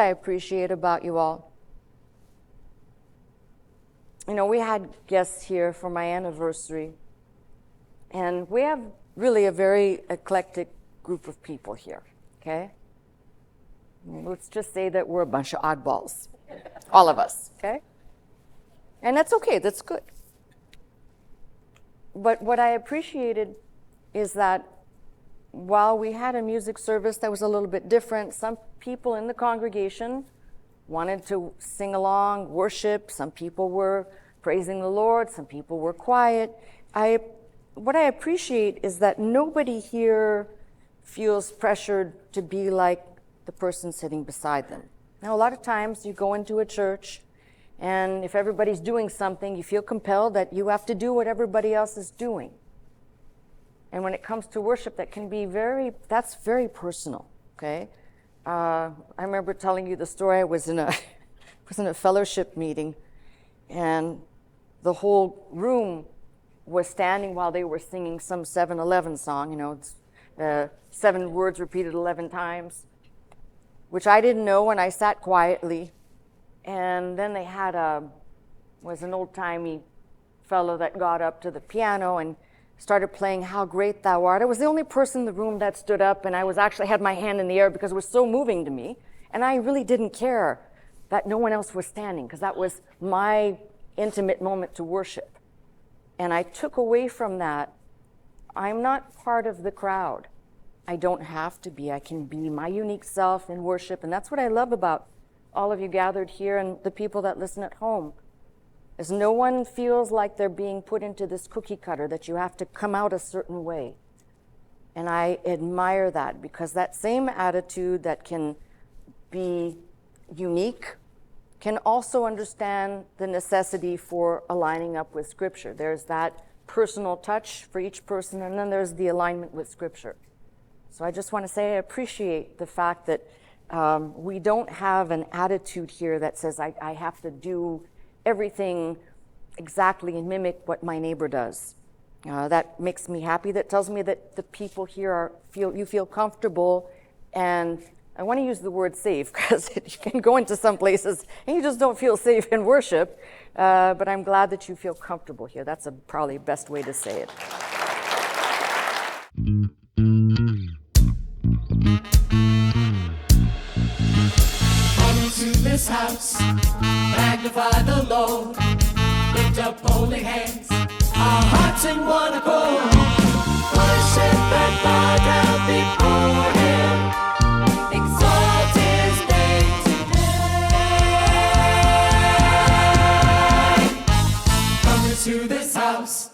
I appreciate about you all. You know, we had guests here for my anniversary, and we have really a very eclectic group of people here, okay? Let's just say that we're a bunch of oddballs, all of us, okay? And that's okay, that's good. But what I appreciated is that while we had a music service that was a little bit different, some people in the congregation wanted to sing along, worship. Some people were praising the Lord. Some people were quiet. What I appreciate is that nobody here feels pressured to be like the person sitting beside them. Now, a lot of times you go into a church, and if everybody's doing something, you feel compelled that you have to do what everybody else is doing. And when it comes to worship, that can be that's very personal, okay? I remember telling you the story. I was in a fellowship meeting, and the whole room was standing while they were singing some 7-Eleven song, you know, it's 7 words repeated 11 times, which I didn't know, and I sat quietly. And then they had was an old-timey fellow that got up to the piano and started playing How Great Thou Art. I was the only person in the room that stood up, and I had my hand in the air because it was so moving to me. And I really didn't care that no one else was standing, because that was my intimate moment to worship. And I took away from that, I'm not part of the crowd. I don't have to be. I can be my unique self in worship. And that's what I love about all of you gathered here and the people that listen at home, is no one feels like they're being put into this cookie cutter that you have to come out a certain way. And I admire that, because that same attitude that can be unique can also understand the necessity for aligning up with Scripture. There's that personal touch for each person, and then there's the alignment with Scripture. So I just want to say I appreciate the fact that we don't have an attitude here that says I have to do everything exactly and mimic what my neighbor does. That makes me happy. That tells me that the people here you feel comfortable, and I want to use the word safe, because you can go into some places and you just don't feel safe in worship, but I'm glad that you feel comfortable here. That's probably the best way to say it. To this house, magnify the Lord, lift up holy hands, our hearts in one accord, worship and bow down before Him, exalt His name today. Come into this house,